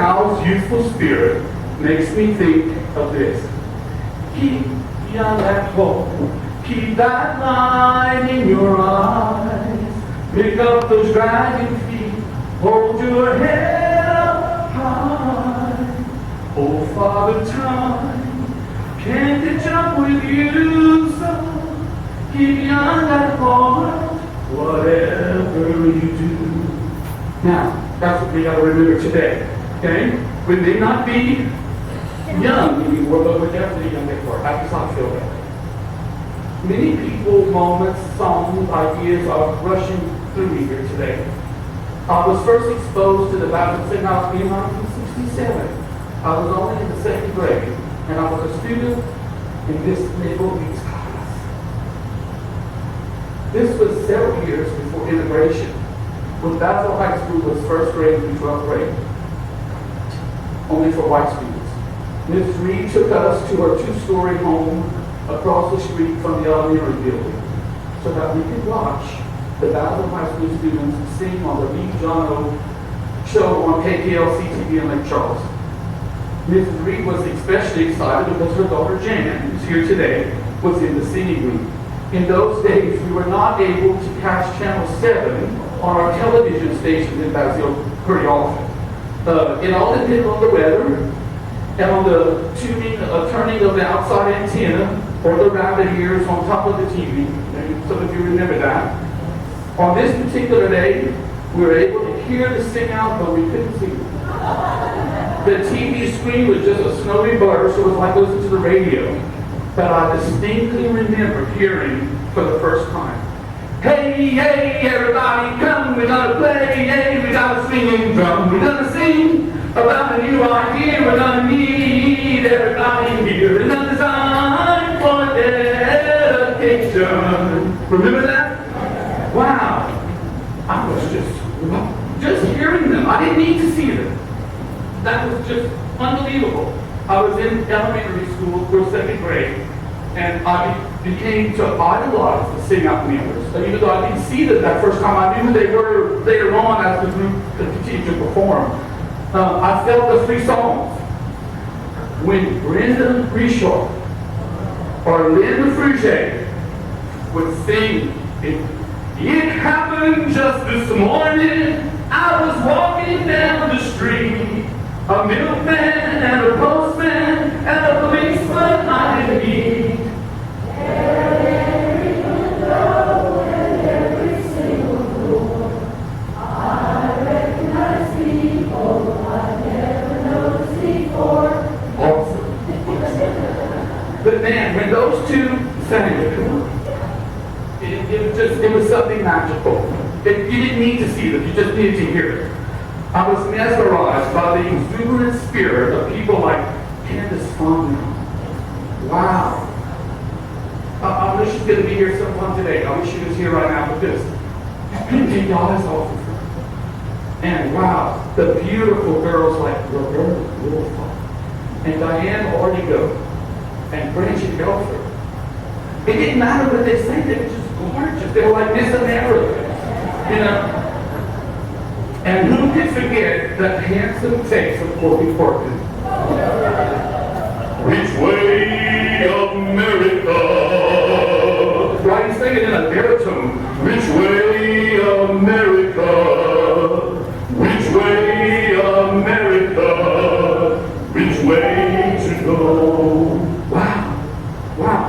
child's youthful spirit makes me think of this. Keep young at home. Keep that light in your eyes. Pick up those dragging feet. Hold your head up high. Oh, Father Time can't catch up with you, so keep young at heart, whatever you do. Now, that's what we got to remember today. Okay? We may not be young anymore, but we're definitely young at heart. How does that feel better? Many people, moments, songs, ideas are rushing through me here today. I was first exposed to the Baptist Synagogue in 1967. I was only in the second grade, and I was a student in this middle weeks class. This was several years before integration, when Basil High School was first grade through 12th grade, only for white students. Ms. Reed took us to her two-story home across the street from the elementary building so that we could watch the Basil High School students sing on the Lee John O show on KKLC-TV in Lake Charles. Mrs. Reed was especially excited because her daughter Jan, who's here today, was in the singing room. In those days, we were not able to catch Channel 7 on our television stations in Basil very often. It all depended on the weather and on the turning of the outside antenna or the rabbit ears on top of the TV. Maybe some of you remember that. On this particular day, we were able to hear the sing out, but we couldn't see it. The TV screen was just a snowy butter, so it was like listening to the radio. But I distinctly remember hearing for the first time, "Hey, hey, everybody come, we're gonna play, hey, we got a swinging drum, we're gonna sing about a new idea, we're gonna need everybody here, another time for dedication." Remember that? Wow. I was just hearing them. I didn't need to see them. That was just unbelievable. I was in elementary school for second grade, and I became to idolize the sing-out members. Even though I didn't see them that first time, I knew who they were later on as the group continued to perform. I felt the three songs. When Brenda Richard or Linda Fruget would sing, "It happened just this morning, I was walking down the street. A milkman and a postman and a policeman I didn't meet. Every window and every single door, I recognize people I never noticed before." Awesome. But man, when those two sang it was something magical. You didn't need to see them, you just needed to hear it. I was mesmerized by the exuberant spirit of people like Candace Fonda. Wow. I wish she's going to be here sometime today. I wish she was here right now because you couldn't take your eyes off of her. And wow, the beautiful girls like Roberta Wolf and Diane Ortigo and Bridget Belford. It didn't matter what they sang, they were just gorgeous. They were like Miss America, you know. And who can forget that handsome face of Corky Corkin? Which way, America? Right, he's singing in a baritone. Which way, America? Which way, America? Which way to go? Wow, wow.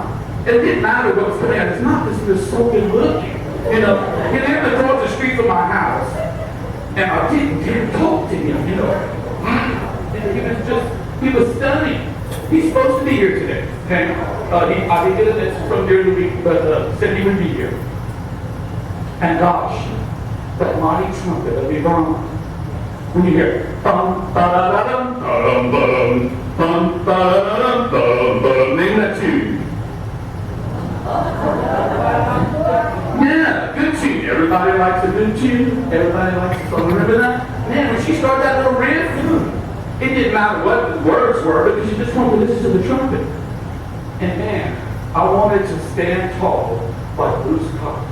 It didn't matter what was coming out. It's not because he was so good looking. You know, he lived across the street from my house. And I didn't dare talk to him, you know. He was stunning. He's supposed to be here today. Okay? I didn't get a message from during the week, but said he would be here. And gosh, that mighty trumpet of Yvonne. When you hear bum ba da da dum bum ba da da dum, name that tune. Yeah, good tune. Everybody likes a good tune. Everybody likes a song. Remember that? Man, when she started that little riff, it didn't matter what the words were because you just wanted to listen to the trumpet. And man, I wanted to stand tall like Bruce Cock.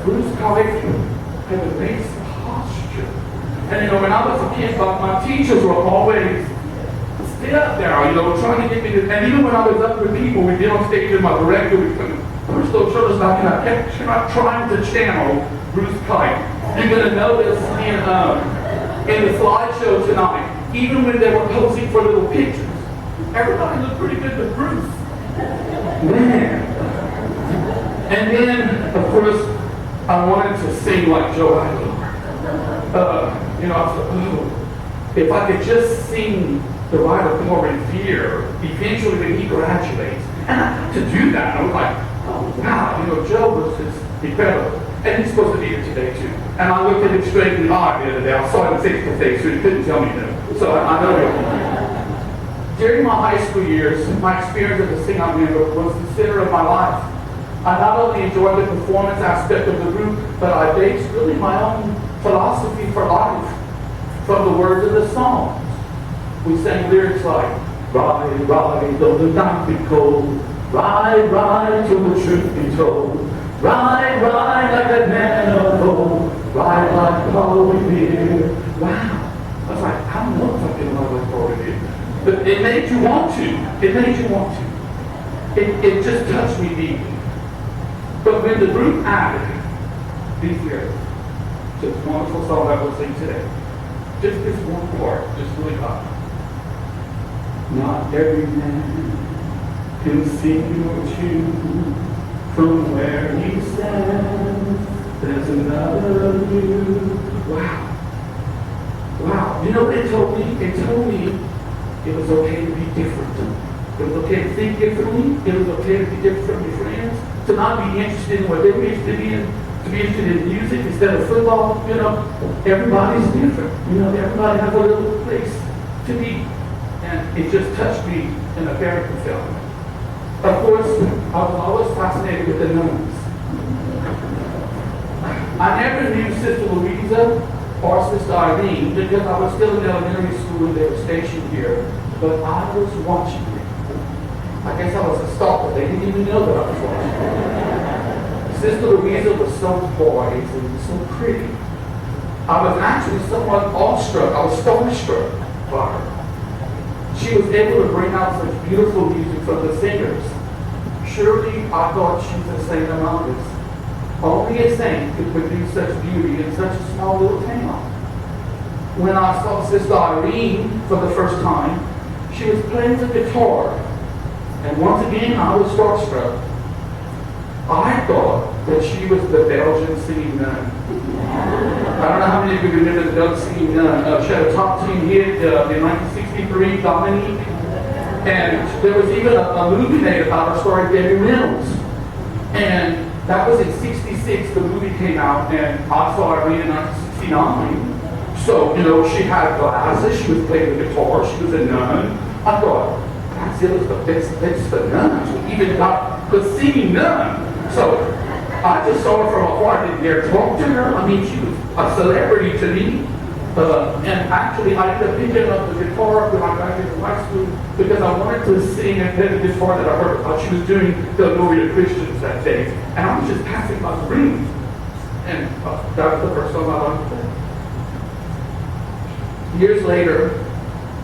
Bruce Cock had a nice posture. And when I was a kid, my teachers were always still up there, trying to get me to, and even when I was up with people, we'd be on stage with my director, we'd push those shoulders back, and I kept trying to channel Bruce Kite. You're going to notice in the slideshow tonight, even when they were posing for little pictures, everybody looked pretty good with Bruce. Man. And then, of course, I wanted to sing like Joe Aguilar. I thought, if I could just sing the Ride of Glory here, eventually when he graduates. And I got to do that. I was like, oh wow, Joe was just incredible. And he's supposed to be here today too. And I looked at him straight in the eye the other day. I saw him face to face, so he couldn't tell me no. So I know him. During my high school years, my experience as a sing-out member was the center of my life. I not only enjoyed the performance aspect of the group, but I based really my own philosophy for life from the words of the songs. We sang lyrics like, ride, ride, though the night be cold. Ride, ride, till the truth be told. Ride, ride, like that man of old. Ride like Apollo Revere. Wow. I was like, I don't know if I can ride like Apollo Revere. But it made you want to. It made you want to. It just touched me deeply. But when the group added these lyrics to this wonderful song that we'll sing today, just this one part, just really hot. Not every man can see your truth from where he stands. There's another you. Wow. Wow. You know what it told me? It told me it was okay to be different. It was okay to think differently. It was okay to be different from your friends. To not be interested in what they were interested in. To be interested in music instead of football. Everybody's different. Everybody has a little place to be. And it just touched me in a very profound way. Of course, I was always fascinated with the nuns. I never knew Sister Louisa or Sister Irene because I was still in elementary school and they were stationed here. But I was watching them. I guess I was a stalker. They didn't even know that I was watching. Sister Louisa was so poised and so pretty. I was actually somewhat awestruck. I was starstruck by her. She was able to bring out such beautiful music from the singers. Surely I thought she was a saint among us. Only a saint could produce such beauty in such a small little town. When I saw Sister Irene for the first time, she was playing the guitar. And once again, I was starstruck. I thought that she was the Belgian singing nun. I don't know how many of you remember the Belgian singing nun. She had a top 10 hit in 1963, Dominique. And there was even a movie made about her starring Debbie Reynolds. And that was in 66, the movie came out, and I saw Irene in 1969. So, she had glasses, she was playing the guitar, she was a nun. I thought, that's the nun. She even got the singing nun. So, I just saw her from afar. I didn't dare talk to her. I mean, she was a celebrity to me. And actually, I ended up picking up the guitar when I graduated from high school because I wanted to sing and play the guitar that I heard. She was doing the Gloria Christians that day. And I was just passing by the room. And that was the first song I learned to play. Years later,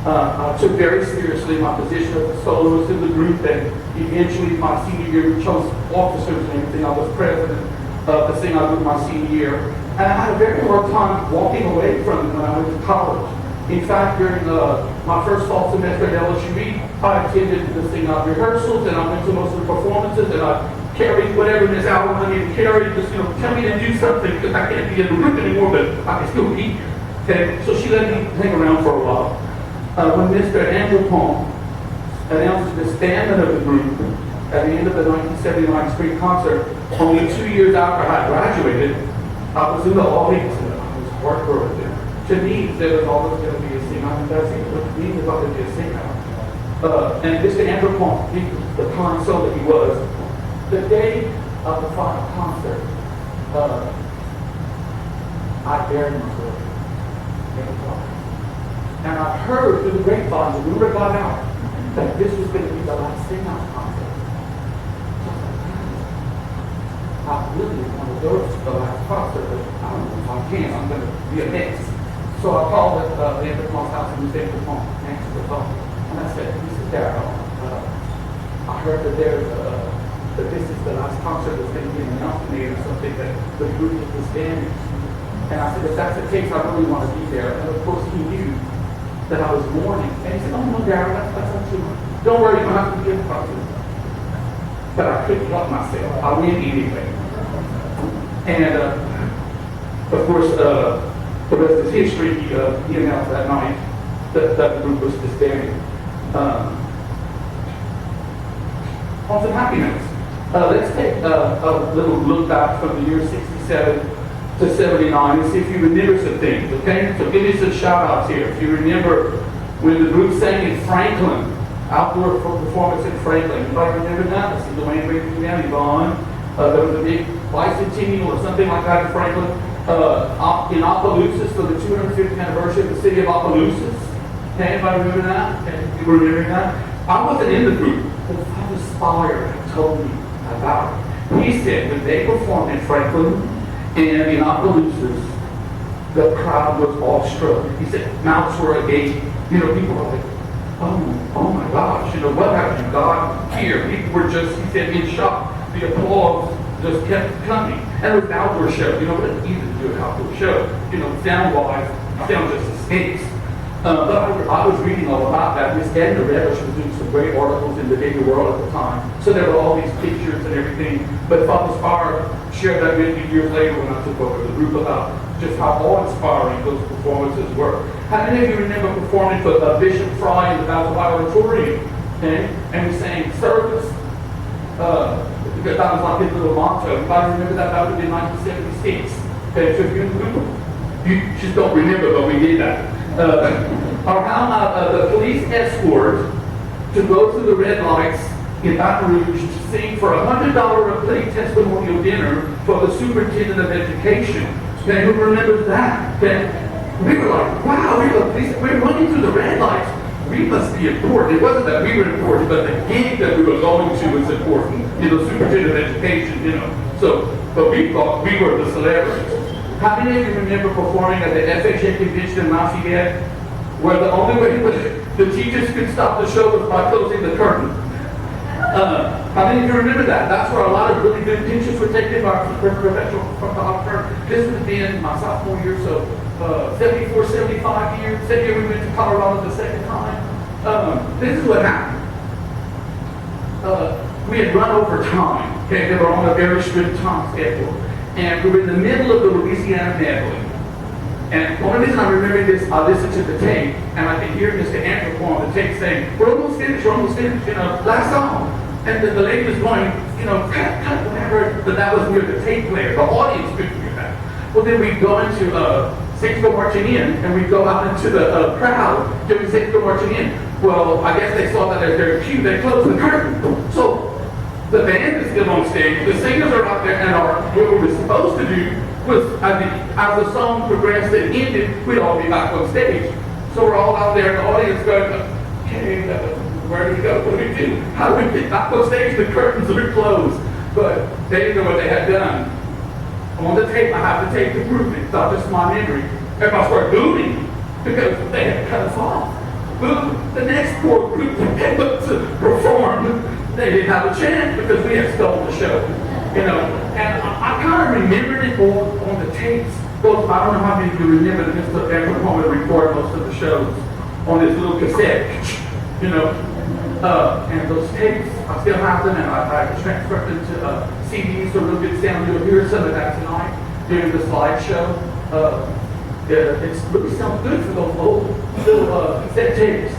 I took very seriously my position as a soloist in the group, and eventually my senior year we chose officers and everything. I was president of the sing-out group my senior year. And I had a very hard time walking away from it when I went to college. In fact, during my first fall semester at LSU, I attended the sing-out rehearsals, and I went to most of the performances, and I carried whatever Miss Allen wanted me to carry, just tell me to do something because I can't be in the group anymore, but I can still be here. Okay, so she let me hang around for a while. When Mr. Andrew Palm announced the disbandment of the group at the end of the 1979 spring concert, only 2 years after I graduated, I was in the audience and I was heartbroken. To me, there was always going to be a sing-out, and that's what to me was always going to be a sing-out. And Mr. Andrew Palm, the kind soul that he was, the day of the final concert, I buried myself in the car. And I heard through the grapevine, the rumor got out, that this was going to be the last sing-out concert. I really want to go to the last concert, but I don't know if I can. I'm going to be a mess. So I called the Intercom house and the Intercom answered the phone. And I said, he said, Daryl, I heard that that this is the last concert that's going to be announced to me or something, that the group is damaged. And I said, if that's the case, I really want to be there. And of course he knew that I was mourning. And he said, oh no, Daryl, that's not true. Don't worry, you don't have to be in the concert. But I couldn't help myself. I went anyway. And of course, the rest is history. He announced that night that the group was disbanded. On some happy notes, let's take a little look back from the year 67 to 79 and see if you remember some things, okay? So give me some shout outs here. If you remember when the group sang in Franklin, outdoor performance in Franklin. Anybody remember that? Let's see Dwayne Reed down, Yvonne. There was a big bicentennial or something like that in Franklin. In Opelousas for the 250th anniversary of the city of Opelousas. Okay, anybody remember that? Okay, you remember that? I wasn't in the group, but Father Spire told me about it. He said when they performed in Franklin and in Opelousas, the crowd was awestruck. He said mouths were agape. You know, people were like, oh my gosh, you know, what have you got here? People were just, he said, in shock. The applause just kept coming. And it was an outdoor show. You know, it's easy to do an outdoor show. You know, sound-wise, sound just escapes. But I was reading all about that. Miss Edna Reddish was doing some great articles in the Daily World at the time. So there were all these pictures and everything. But Father Spire shared that with me years later when I took over the group about just how awe-inspiring those performances were. How many of you remember performing for Bishop Fry in the Basil Auditorium? Okay? And we sang service. Because that was like his little motto. If I remember that, that would be 1976. Okay, so if you just don't remember, but we did that. Or how about the police escort to go to the red lights in Baton Rouge to sing for $100 a plate testimonial dinner for the superintendent of education. Okay, who remembers that? Okay, we were like, wow, we're running through the red lights. We must be important. It wasn't that we were important, but the gig that we were going to was important. You know, superintendent of education, you know. So, but we thought we were the celebrities. How many of you remember performing at the FHA convention in Lafayette, where the only way the teachers could stop the show was by closing the curtain? How many of you remember that? That's where a lot of really good pictures were taken by professional photographers. This would have been my sophomore year, so 74, 75 years. Same year we went to Colorado the second time. This is what happened. We had run over time. Okay, they were on a very strict time schedule. And we were in the middle of the Louisiana medley. And one reason I remember this, I listened to the tape, and I could hear Mr. Andrew on the tape saying, we're almost finished, you know, last song. And the lady was going, you know, cut, whatever, but that was near the tape player. The audience couldn't hear that. Well, then we'd go into Saints Go Marching In, and we'd go out into the crowd during Saints Go Marching In. Well, I guess they saw that as their cue, they closed the curtain. So the band is still on stage, the singers are out there, and what we were supposed to do was, as the song progressed and ended, we'd all be back on stage. So we're all out there, and the audience going, okay, where do we go? What do we do? How do we get back on stage? The curtains are closed. But they didn't know what they had done. On the tape, I have the tape to prove it. It's not just my memory. Everybody started booing because they had cut us off. Boom. The next poor group that came up to perform, they didn't have a chance because we had stolen the show. You know, and I kind of remembered it on the tapes. Well, I don't know how many of you remember that Mr. Edward Coleman would record most of the shows on this little cassette. You know, and those tapes, I still have them, and I transferred them to CDs for a little bit sound. You'll hear some of that tonight during the slideshow. It really sounds good for those old little cassette tapes.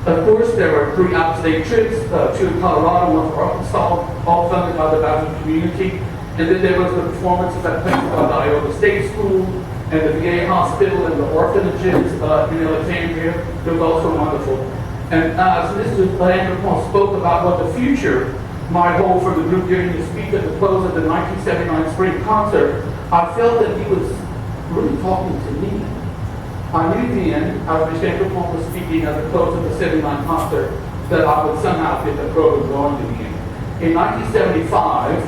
Of course, there were 3 out-of-state trips, 2 to Colorado, 1 to Arkansas, all funded by the Baptist community. And then there was the performances at places like the Iowa State School and the VA Hospital and the orphanages in Alexandria. It was also wonderful. And so this is Andrew Paul spoke about what the future might hold for the group during his speech at the close of the 1979 spring concert. I felt that he was really talking to me. I knew then, as Mr. Andrew Paul was speaking at the close of the 79 concert, that I would somehow get the program going again. In 1975,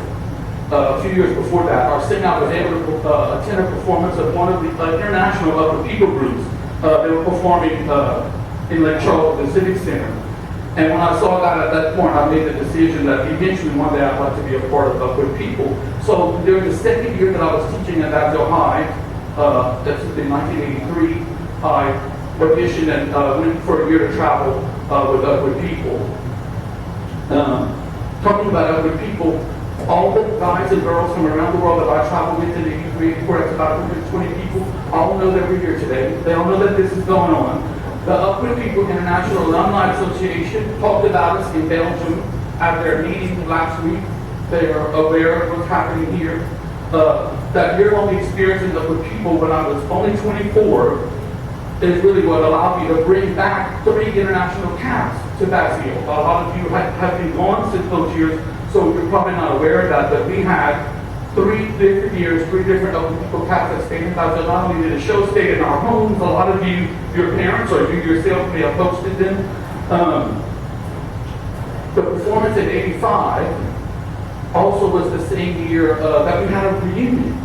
a few years before that, our sing out was able to attend a performance of one of the international upper people groups. They were performing in Lake Charles, the Civic Center. And when I saw that at that point, I made the decision that eventually one day I'd like to be a part of Upward People. So during the second year that I was teaching at Dalzell High, that's in 1983, I auditioned and went for a year to travel with Upward People. Talking about Upward People, all the guys and girls from around the world that I traveled with in 83, that's about 120 people, all know that we're here today. They all know that this is going on. The Upward People International Alumni Association talked about us in Belgium at their meeting last week. They are aware of what's happening here. That year-long experience in Upward People when I was only 24 is really what allowed me to bring back 3 international camps to Basile. A lot of you have been gone since those years, so you're probably not aware of that, but we had 3 different years, 3 different Upward People camps that stayed in Basile. Not only did the show stay in our homes, a lot of you, your parents or you yourself may have hosted them. The performance in 85 also was the same year that we had a reunion.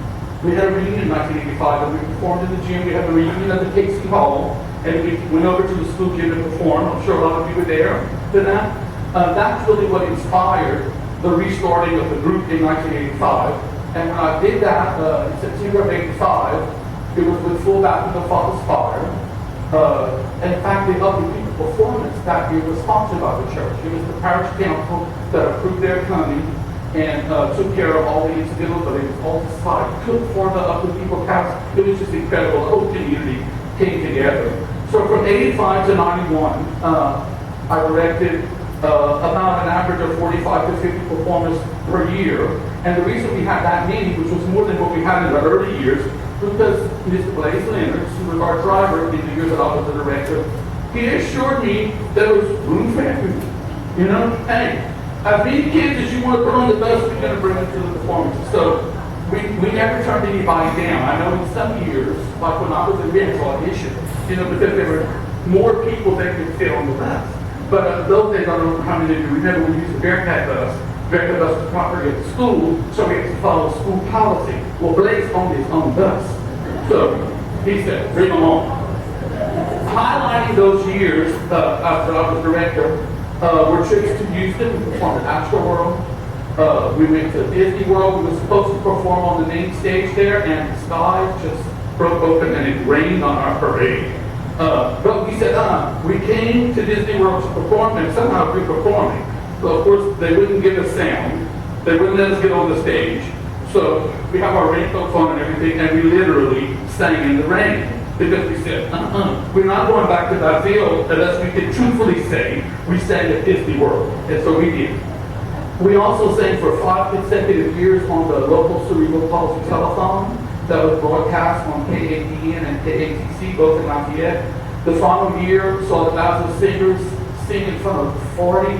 We had a reunion in 1985 and we performed in the gym. We had a reunion at the Casey Hall and we went over to the school gym to perform. I'm sure a lot of you were there for that. That's really what inspired the restarting of the group in 1985. And when I did that in September of 85, it was with full backing of Father's Fire. In fact, the Upward People performance that year was sponsored by the church. It was the parish council that approved their coming and took care of all the incidental, but it was all decided. Cooked for the Upward People cast. It was just incredible. The whole community came together. So from 85 to 91, I directed about an average of 45 to 50 performers per year. And the reason we had that many, which was more than what we had in the early years, was because Mr. Blaze Leonard, who was our driver in the years that I was the director, he assured me there was room for everyone. You know, hey, as many kids as you want to put on the bus, we're going to bring them to the performances. So we never turned anybody down. I know in some years, like when I was in mental audition, you know, because there were more people that could fit on the bus. But those days, I don't know how many of you remember, we used the Bearcat bus. Bearcat bus was property at the school, so we had to follow school policy. Well, Blaze owned his own bus. So he said, bring them on. Highlighting those years after I was director, were trips to Houston. We performed at Astroworld. We went to Disney World. We were supposed to perform on the main stage there, and the sky just broke open and it rained on our parade. But we said, we came to Disney World to perform, and somehow we're performing. So of course, they wouldn't give us sound. They wouldn't let us get on the stage. So we have our raincoats on and everything, and we literally sang in the rain. Because we said, we're not going back to that field unless we could truthfully say we sang at Disney World. And so we did. We also sang for 5 consecutive years on the local cerebral palsy telethon that was broadcast on KADN and KATC, both in Lafayette. The final year saw the Basel singers sing in front of 40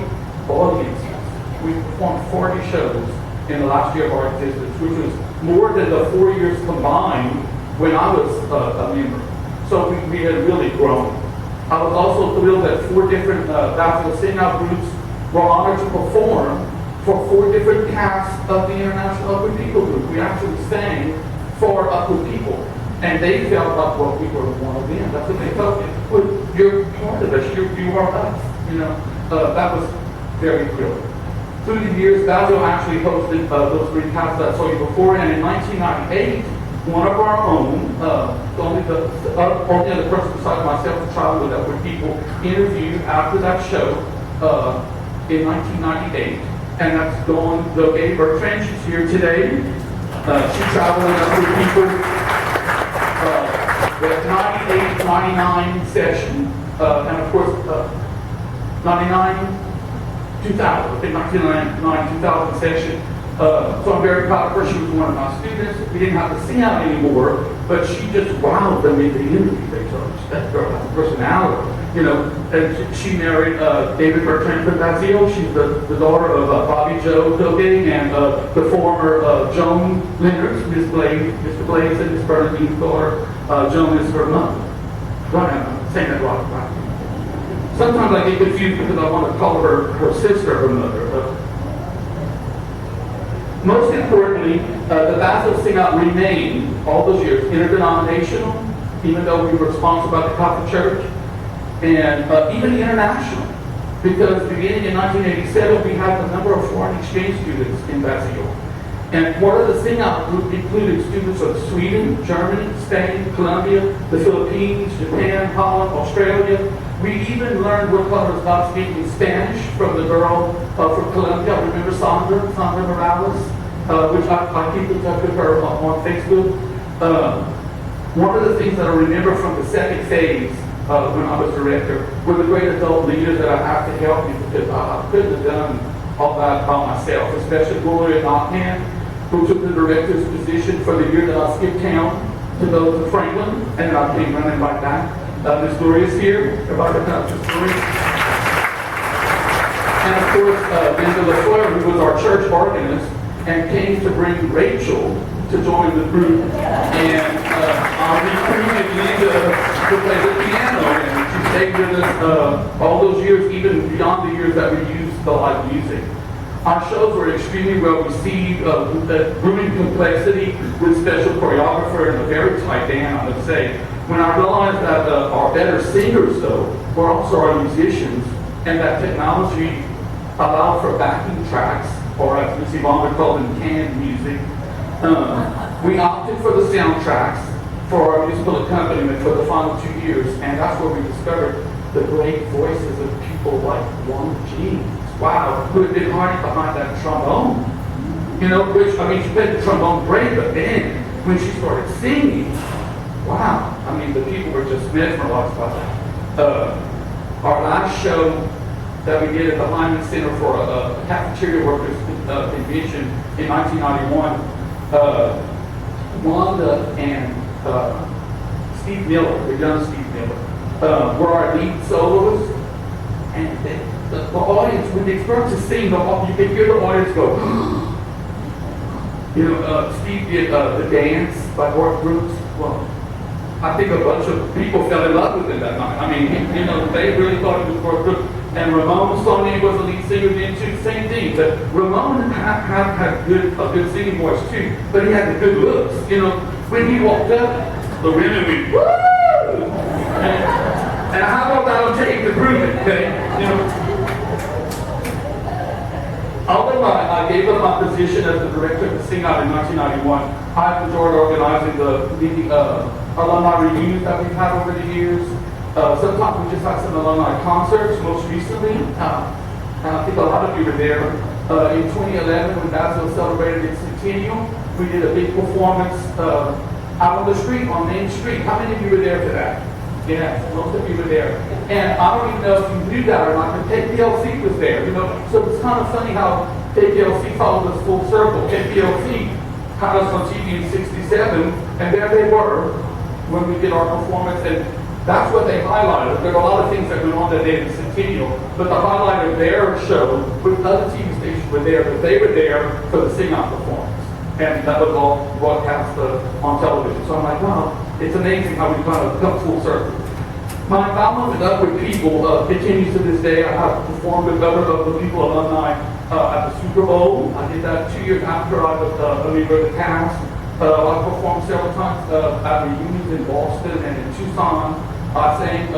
audiences. We performed 40 shows in the last year of our existence, which was more than the 4 years combined when I was a member. So we had really grown. I was also thrilled that 4 different Basel sing-out groups were honored to perform for 4 different casts of the International Upward People group. We actually sang for Upward People, and they felt like what we were one of them. That's what they felt. Well, you're part of us. You are us. You know, that was very thrilling. Through the years, Basel actually hosted those 3 casts that I saw you before, and in 1998, one of our own, the only other person besides myself to travel with Upward People, interviewed after that show in 1998, and that's Dawn Doge Bertrand. She's here today. She traveled with Upward People. The 98, 99 session, and of course, 99, 2000, I think 1999, 2000 session. So I'm very proud of her. She was one of my students. We didn't have to sing out anymore, but she just wowed them in the interview. They told us that girl has a personality, you know. And she married David Bertrand from Basile. She's the daughter of Bobby Joe Doge and the former Joan Leonard, Miss Blaze, Mr. Blaze, and Miss Bernadine's daughter. Joan is her mother. I'm saying that right. Sometimes I get confused because I want to call her sister her mother. Most importantly, the Bethel Sing-Out remained, all those years, interdenominational, even though we were sponsored by the Catholic Church, and even international, because beginning in 1987, we had a number of foreign exchange students in Brazil. And part of the Sing-Out group included students from Sweden, Germany, Spain, Colombia, the Philippines, Japan, Holland, Australia. We even learned what color is God speaking Spanish from the girl from Colombia. I remember Sandra Morales, which I keep in touch with her on Facebook. One of the things that I remember from the second phase when I was director were the great adult leaders that I had to help me because I couldn't have done all that by myself, especially Gloria Knockman, who took the director's position for the year that I skipped town to go to Franklin, and then I came running right back. Miss Gloria's here, everybody come up to Gloria. And of course, Linda LaFleur, who was our church organist, and came to bring Rachel to join the group. And I recruited Linda to play the piano, and she stayed with us all those years, even beyond the years that we used the live music. Our shows were extremely well received, with the grooming complexity, with special choreographer and a very tight band, I would say. When I realized that our better singers, though, were also our musicians, and that technology allowed for backing tracks, or as Miss Yvonne would call them, canned music, we opted for the soundtracks for our musical accompaniment for the final 2 years, and that's where we discovered the great voices of people like Wanda Jeans. Wow, who had been hiding behind that trombone. You know, which, I mean, she played the trombone great, but then when she started singing, wow, I mean, the people were just mesmerized by that. Our last show that we did at the Hyman Center for a cafeteria workers convention in 1991, Wanda and Steve Miller, the young Steve Miller, were our lead soloists, and the audience, when they start to sing, you can hear the audience go, you know, Steve did the dance by work groups. Well, I think a bunch of people fell in love with him that night. I mean, you know, they really thought he was work group. And Ramon Sonny was the lead singer then too, same thing. But Ramon had a good singing voice too, but he had the good looks. You know, when he walked up, the women went, woo! And how about that'll take the grooving, okay? You know. Although I gave up my position as the director of the Sing-Out in 1991, I've enjoyed organizing the alumni reunions that we've had over the years. Sometimes we just had some alumni concerts. Most recently, and I think a lot of you were there, in 2011 when Bassville celebrated its centennial, we did a big performance out on the street, on Main Street. How many of you were there for that? Yeah, most of you were there. And I don't even know if you knew that or not, but KPLC was there, you know. So it's kind of funny how KPLC followed us full circle. KPLC had us on TV in 67, and there they were when we did our performance, and that's what they highlighted. There were a lot of things that went on that day in the Centennial, but the highlight of their show, with other TV stations were there, but they were there for the Sing-Out performance. And that was all broadcast on television. So I'm like, wow, it's amazing how we kind of come full circle. My involvement with Upward People continues to this day. I have performed with other Upward People alumni at the Super Bowl. I did that 2 years after I was a member of the cast. I performed several times at reunions in Boston and in Tucson. I sang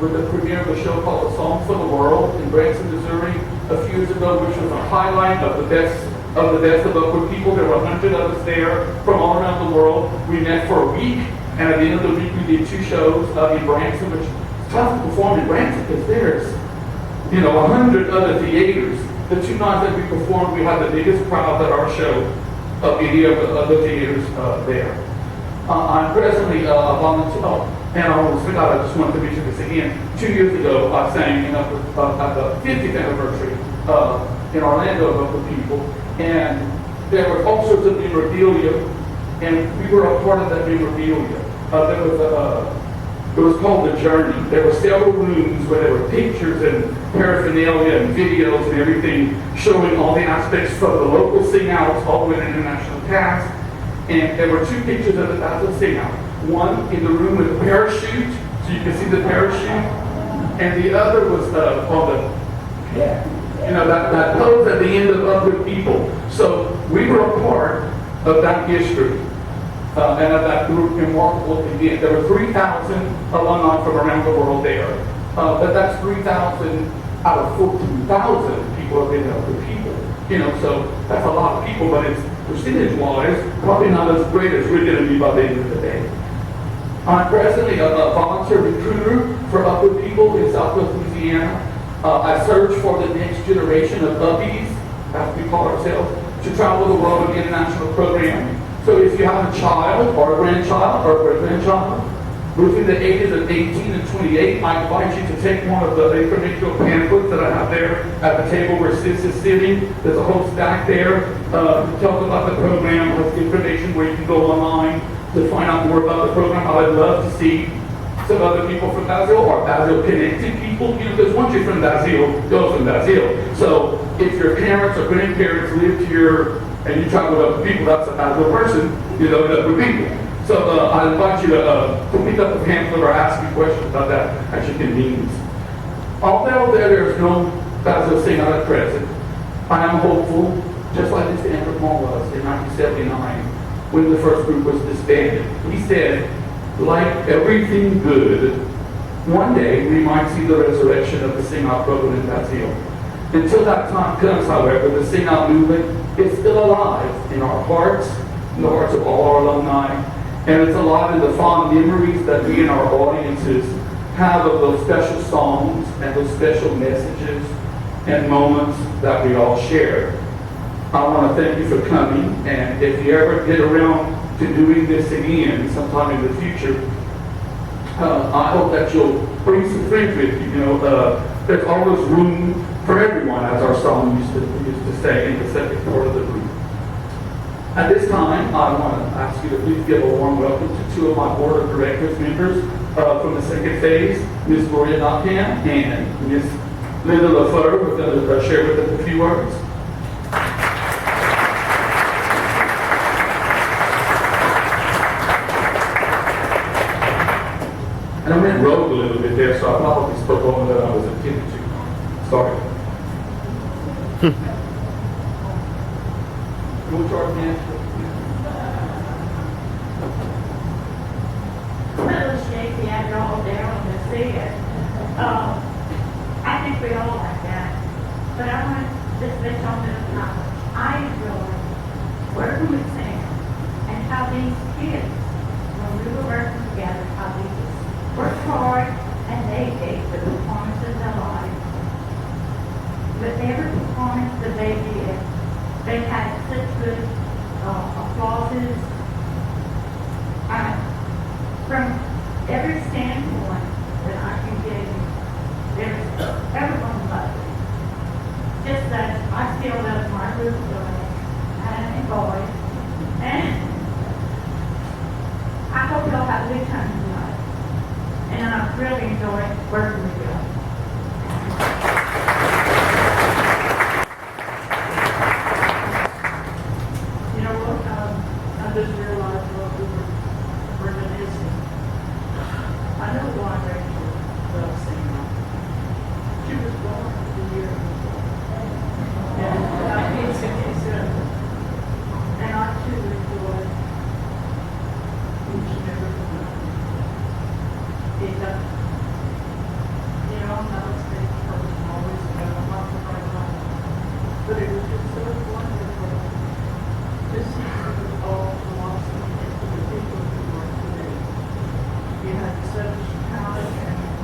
with the premiere of a show called A Song for the World in Branson, Missouri a few years ago, which was a highlight of the best of Upward People. There were 100 of us there from all around the world. We met for a week, and at the end of the week we did 2 shows in Branson, which is tough to perform in Branson because there's, 100 other theaters. The 2 nights that we performed, we had the biggest crowd at our show of any of the other theaters there. I'm presently a volunteer. And I almost forgot, I just wanted to mention this again. 2 years ago, I sang at the 50th anniversary in Orlando of Upward People. And there were all sorts of memorabilia, and we were a part of that memorabilia. It was called The Journey. There were several rooms where there were pictures and paraphernalia and videos and everything showing all the aspects from the local Sing-Outs all the way to the international cast. And there were 2 pictures of the Bassville Sing-Out. One in the room with a parachute, so you can see the parachute, and the other was on that pose at the end of Upward People. So We were a part of that history and of that group remarkable event. There were 3,000 alumni from around the world there. But that's 3,000 out of 14,000 people have been other people. You know, so that's a lot of people, but it's percentage-wise probably not as great as we're going to be by the end of the day. I'm presently a volunteer recruiter for Upward people in Southwest Louisiana. I search for the next generation of uppies, as we call ourselves, to travel the world with the international program. So if you have a child or a grandchild or a great-grandchild between the ages of 18 and 28, I invite you to take one of the informational pamphlets that I have there at the table where Sis is sitting. There's a whole stack there to tell about the program, with information where you can go online to find out more about the program. I would love to see some other people from Basel or Basel-connected people. You know, because once you're from Basel, you're from Basel. So if your parents or grandparents lived here and you travel with other people, that's a Basel person, you know, other people. So I invite you to pick up the pamphlet or ask me questions about that at your convenience. Although there is no Basel Sing Out at present, I am hopeful, just like Mr. Andrew Paul was in 1979, when the first group was disbanded. He said, like everything good, one day we might see the resurrection of the Sing Out program in Basel. Until that time comes, however, the Sing Out movement is still alive in our hearts, in the hearts of all our alumni, and it's alive in the fond memories that we and our audiences have of those special songs and those special messages and moments that we all share. I want to thank you for coming, and if you ever get around to doing this again sometime in the future, I hope that you'll bring some friends with you. You know, there's always room for everyone, as our song used to say in the second part of the group. At this time, I want to ask you to please give a warm welcome to two of my board of directors members from the second phase, Ms. Gloria Knockham and Ms. Linda LaFleur, who are going to share with us a few words. And I went rogue a little bit there, so I probably spoke over that I was intended to. Sorry. We'll charge me. Little shaky after all down to see it. I think we all like that. But I want to just let y'all know knowledge. I enjoy working with Sam and how these kids, when we were working together, how they just worked hard and they gave the performance of their life. With every performance that they did, they had such good applauses. From every standpoint that I can give you, everyone loved it. Just that I still love my group of girls and boys. And I hope y'all have a good time tonight. And I really enjoyed working with y'all. I just realized what we were reminiscing. I know why Rachel loves singing. She was born the year before. And I did sing and I too enjoyed each and every one. It doesn't. You know, I'm not a stage person, always got a lot of right. But it was